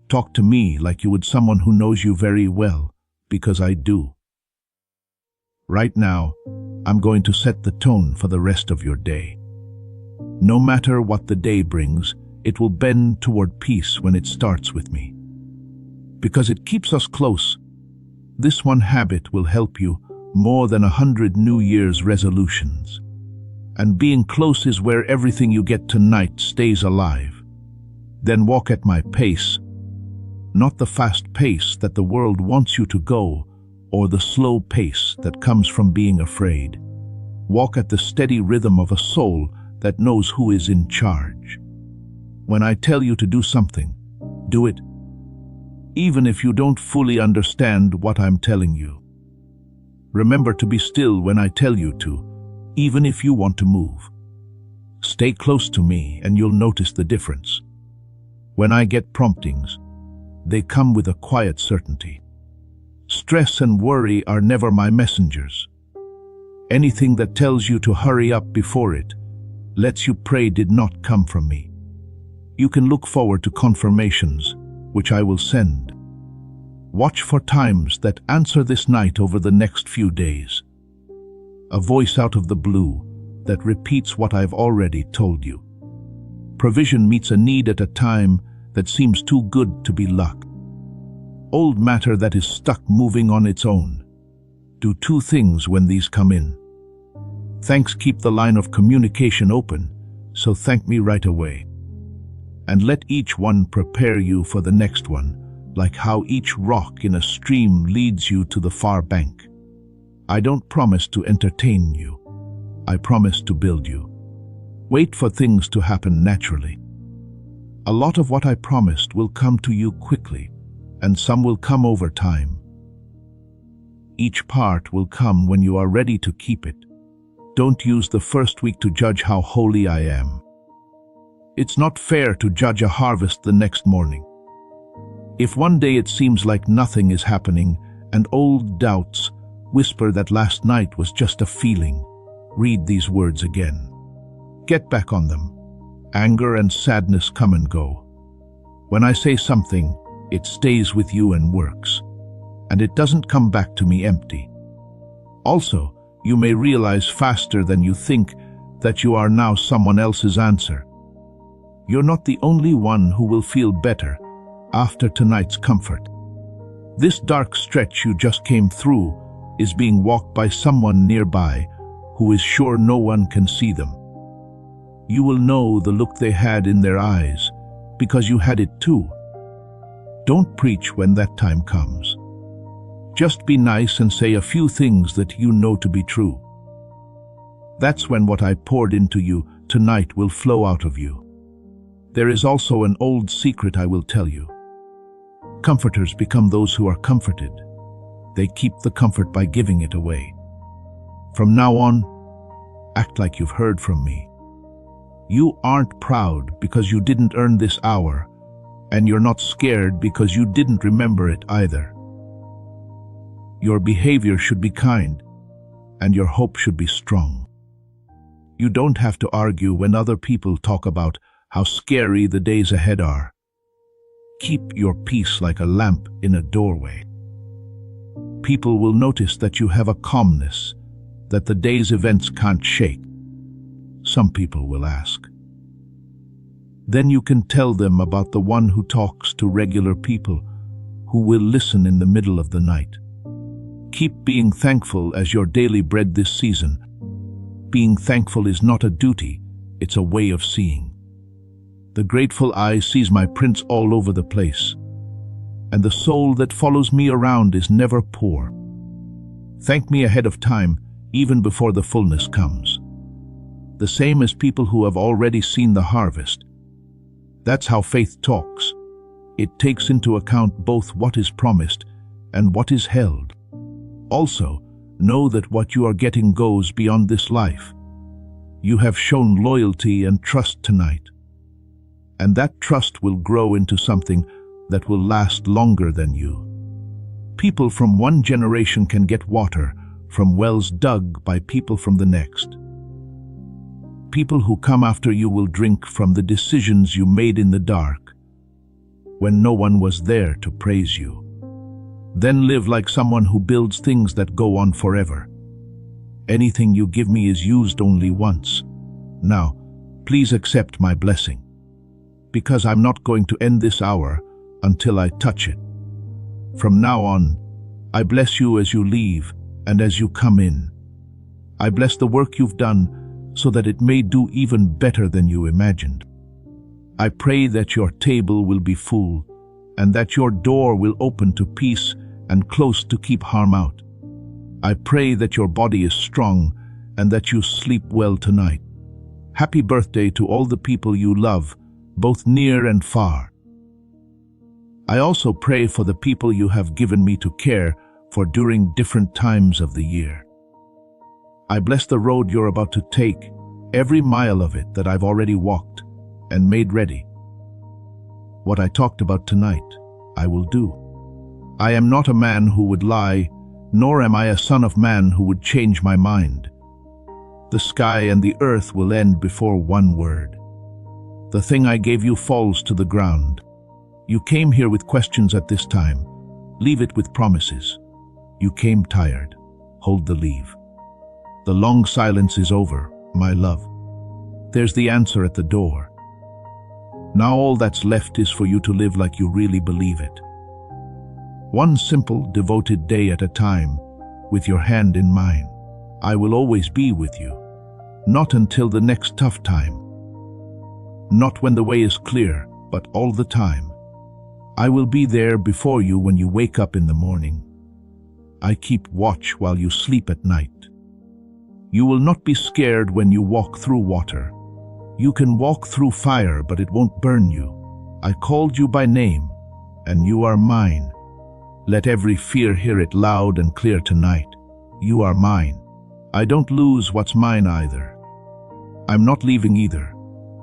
Talk to me like you would someone who knows you very well, because I do. Right now, I'm going to set the tone for the rest of your day. No matter what the day brings, it will bend toward peace when it starts with me. Because it keeps us close. This one habit will help you more than 100 New Year's resolutions. And being close is where everything you get tonight stays alive. Then walk at my pace, not the fast pace that the world wants you to go, or the slow pace that comes from being afraid. Walk at the steady rhythm of a soul that knows who is in charge. When I tell you to do something, do it, even if you don't fully understand what I'm telling you. Remember to be still when I tell you to, even if you want to move. Stay close to me and you'll notice the difference. When I get promptings, they come with a quiet certainty. Stress and worry are never my messengers. Anything that tells you to hurry up before it lets you pray did not come from me. You can look forward to confirmations, which I will send. Watch for times that answer this night over the next few days. A voice out of the blue that repeats what I've already told you. Provision meets a need at a time that seems too good to be luck. Old matter that is stuck moving on its own. Do two things when these come in. Thanks keep the line of communication open, so thank me right away. And let each one prepare you for the next one, like how each rock in a stream leads you to the far bank. I don't promise to entertain you. I promise to build you. Wait for things to happen naturally. A lot of what I promised will come to you quickly, and some will come over time. Each part will come when you are ready to keep it. Don't use the first week to judge how holy I am. It's not fair to judge a harvest the next morning. If one day it seems like nothing is happening and old doubts whisper that last night was just a feeling, read these words again. Get back on them. Anger and sadness come and go. When I say something, it stays with you and works, and it doesn't come back to me empty. Also, you may realize faster than you think that you are now someone else's answer. You're not the only one who will feel better after tonight's comfort. This dark stretch you just came through is being walked by someone nearby who is sure no one can see them. You will know the look they had in their eyes because you had it too. Don't preach when that time comes. Just be nice and say a few things that you know to be true. That's when what I poured into you tonight will flow out of you. There is also an old secret I will tell you. Comforters become those who are comforted. They keep the comfort by giving it away. From now on, act like you've heard from me. You aren't proud because you didn't earn this hour, and you're not scared because you didn't remember it either. Your behavior should be kind, and your hope should be strong. You don't have to argue when other people talk about how scary the days ahead are. Keep your peace like a lamp in a doorway. People will notice that you have a calmness that the day's events can't shake. Some people will ask. Then you can tell them about the one who talks to regular people, who will listen in the middle of the night. Keep being thankful as your daily bread this season. Being thankful is not a duty, it's a way of seeing. The grateful eye sees my prints all over the place, and the soul that follows me around is never poor. Thank me ahead of time, even before the fullness comes. The same as people who have already seen the harvest. That's how faith talks. It takes into account both what is promised and what is held. Also, know that what you are getting goes beyond this life. You have shown loyalty and trust tonight. And that trust will grow into something that will last longer than you. People from one generation can get water from wells dug by people from the next. People who come after you will drink from the decisions you made in the dark, when no one was there to praise you. Then live like someone who builds things that go on forever. Anything you give me is used only once. Now, please accept my blessing, because I'm not going to end this hour until I touch it. From now on, I bless you as you leave and as you come in. I bless the work you've done so that it may do even better than you imagined. I pray that your table will be full and that your door will open to peace and close to keep harm out. I pray that your body is strong and that you sleep well tonight. Happy birthday to all the people you love, both near and far. I also pray for the people you have given me to care for during different times of the year. I bless the road you're about to take, every mile of it that I've already walked and made ready. What I talked about tonight, I will do. I am not a man who would lie, nor am I a son of man who would change my mind. The sky and the earth will end before one word. The thing I gave you falls to the ground. You came here with questions at this time. Leave it with promises. You came tired. Hold the leave. The long silence is over, my love. There's the answer at the door. Now all that's left is for you to live like you really believe it. One simple, devoted day at a time, with your hand in mine. I will always be with you. Not until the next tough time. Not when the way is clear, but all the time. I will be there before you when you wake up in the morning. I keep watch while you sleep at night. You will not be scared when you walk through water. You can walk through fire, but it won't burn you. I called you by name, and you are mine. Let every fear hear it loud and clear tonight. You are mine. I don't lose what's mine either. I'm not leaving either,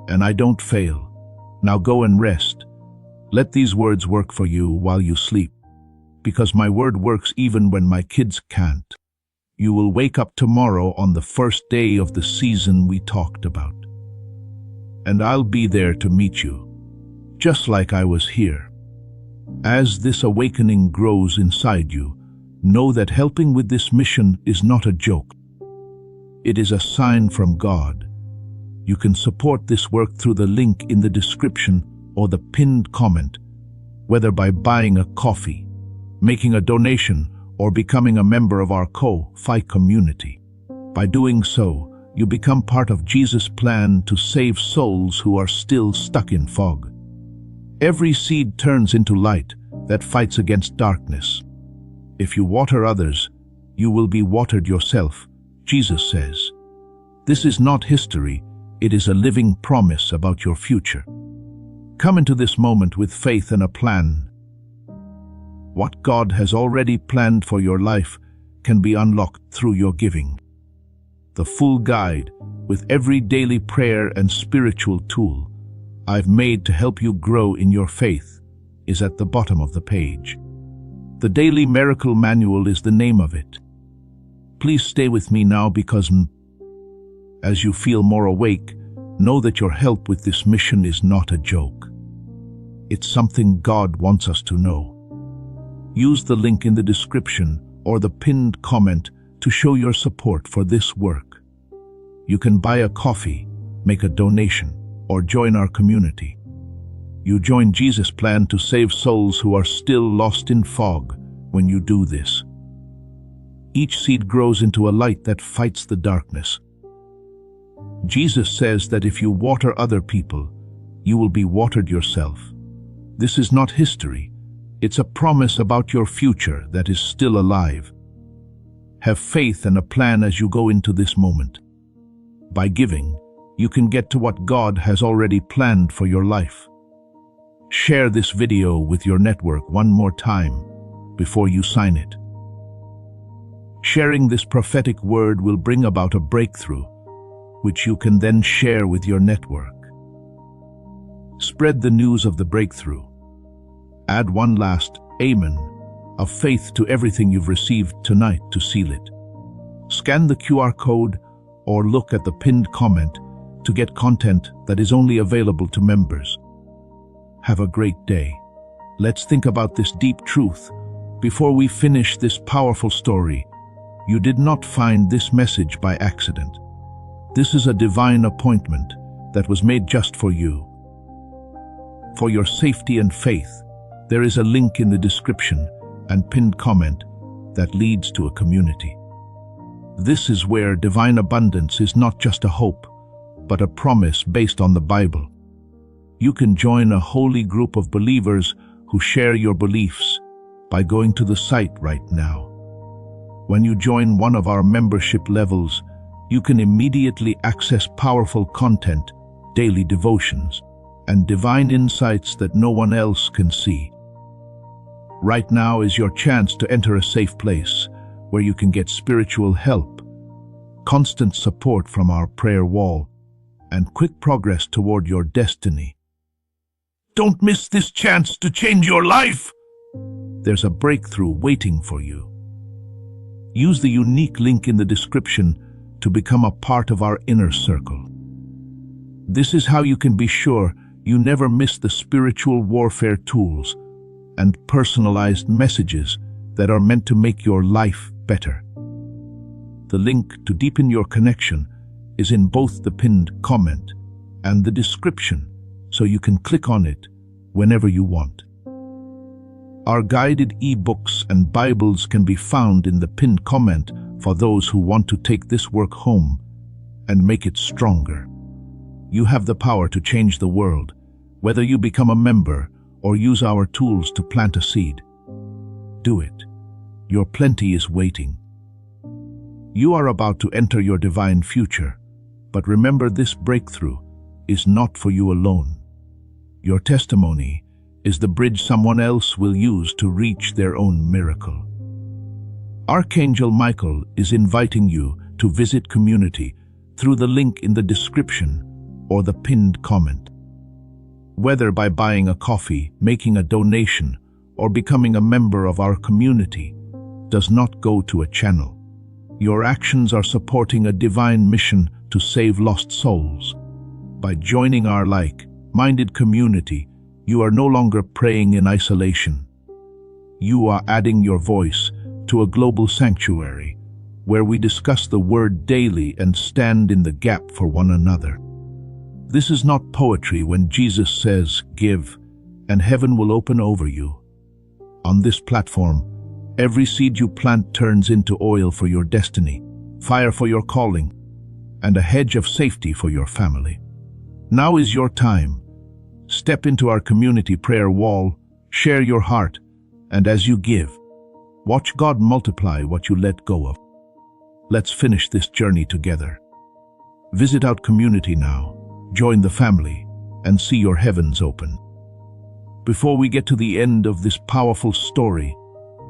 and I don't fail. Now go and rest. Let these words work for you while you sleep, because my word works even when my kids can't. You will wake up tomorrow on the first day of the season we talked about. And I'll be there to meet you, just like I was here. As this awakening grows inside you, know that helping with this mission is not a joke. It is a sign from God. You can support this work through the link in the description or the pinned comment, whether by buying a coffee, making a donation, or becoming a member of our Ko-Fi community. By doing so, you become part of Jesus' plan to save souls who are still stuck in fog. Every seed turns into light that fights against darkness. If you water others, you will be watered yourself, Jesus says. This is not history, it is a living promise about your future. Come into this moment with faith and a plan. What God has already planned for your life can be unlocked through your giving. The full guide, with every daily prayer and spiritual tool I've made to help you grow in your faith, is at the bottom of the page. The Daily Miracle Manual is the name of it. Please stay with me now because as you feel more awake, know that your help with this mission is not a joke. It's something God wants us to know. Use the link in the description or the pinned comment to show your support for this work. You can buy a coffee, make a donation, or join our community. You join Jesus' plan to save souls who are still lost in fog when you do this. Each seed grows into a light that fights the darkness. Jesus says that if you water other people, you will be watered yourself. This is not history. It's a promise about your future that is still alive. Have faith and a plan as you go into this moment. By giving, you can get to what God has already planned for your life. Share this video with your network one more time before you sign it. Sharing this prophetic word will bring about a breakthrough, which you can then share with your network. Spread the news of the breakthrough. Add one last Amen of faith to everything you've received tonight to seal it. Scan the QR code or look at the pinned comment to get content that is only available to members. Have a great day. Let's think about this deep truth. Before we finish this powerful story, you did not find this message by accident. This is a divine appointment that was made just for you. For your safety and faith, there is a link in the description and pinned comment that leads to a community. This is where divine abundance is not just a hope, but a promise based on the Bible. You can join a holy group of believers who share your beliefs by going to the site right now. When you join one of our membership levels, you can immediately access powerful content, daily devotions, and divine insights that no one else can see. Right now is your chance to enter a safe place where you can get spiritual help, constant support from our prayer wall, and quick progress toward your destiny. Don't miss this chance to change your life! There's a breakthrough waiting for you. Use the unique link in the description to become a part of our inner circle. This is how you can be sure you never miss the spiritual warfare tools and personalized messages that are meant to make your life better. The link to deepen your connection is in both the pinned comment and the description, so you can click on it whenever you want. Our guided ebooks and Bibles can be found in the pinned comment for those who want to take this work home and make it stronger. You have the power to change the world, whether you become a member or use our tools to plant a seed. Do it. Your plenty is waiting. You are about to enter your divine future, but remember, this breakthrough is not for you alone. Your testimony is the bridge someone else will use to reach their own miracle. Archangel Michael is inviting you to visit community through the link in the description or the pinned comment. Whether by buying a coffee, making a donation, or becoming a member of our community, does not go to a channel. Your actions are supporting a divine mission to save lost souls. By joining our like-minded community, you are no longer praying in isolation. You are adding your voice to a global sanctuary where we discuss the word daily and stand in the gap for one another. This is not poetry when Jesus says, "Give, and heaven will open over you." On this platform, Every seed you plant turns into oil for your destiny, fire for your calling, and a hedge of safety for your family. Now is your time. Step into our community prayer wall, share your heart, and as you give, watch God multiply what you let go of. Let's finish this journey together. Visit our community now, join the family, and see your heavens open. Before we get to the end of this powerful story,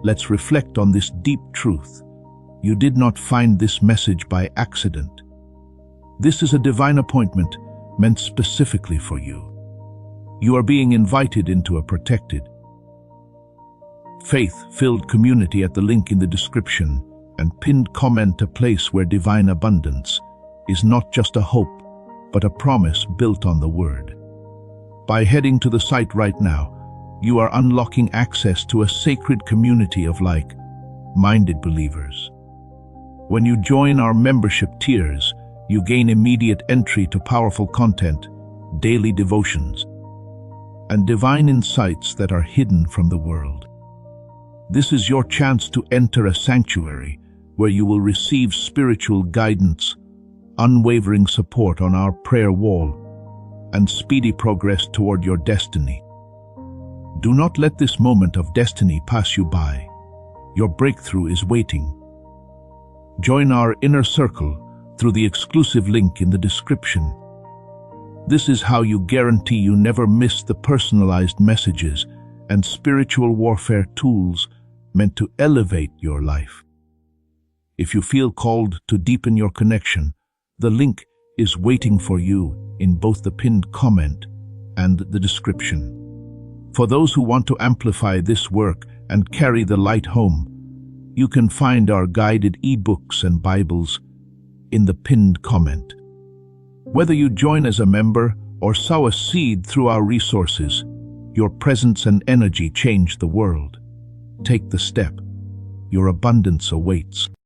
let's reflect on this deep truth. You did not find this message by accident. This is a divine appointment meant specifically for you. You are being invited into a protected, faith-filled community at the link in the description and pinned comment, a place where divine abundance is not just a hope, but a promise built on the Word. By heading to the site right now, you are unlocking access to a sacred community of like-minded believers. When you join our membership tiers, you gain immediate entry to powerful content, daily devotions, and divine insights that are hidden from the world. This is your chance to enter a sanctuary where you will receive spiritual guidance, unwavering support on our prayer wall, and speedy progress toward your destiny. Do not let this moment of destiny pass you by. Your breakthrough is waiting. Join our inner circle through the exclusive link in the description. This is how you guarantee you never miss the personalized messages and spiritual warfare tools meant to elevate your life. If you feel called to deepen your connection, the link is waiting for you in both the pinned comment and the description. For those who want to amplify this work and carry the light home, you can find our guided ebooks and Bibles in the pinned comment. Whether you join as a member or sow a seed through our resources, your presence and energy change the world. Take the step. Your abundance awaits.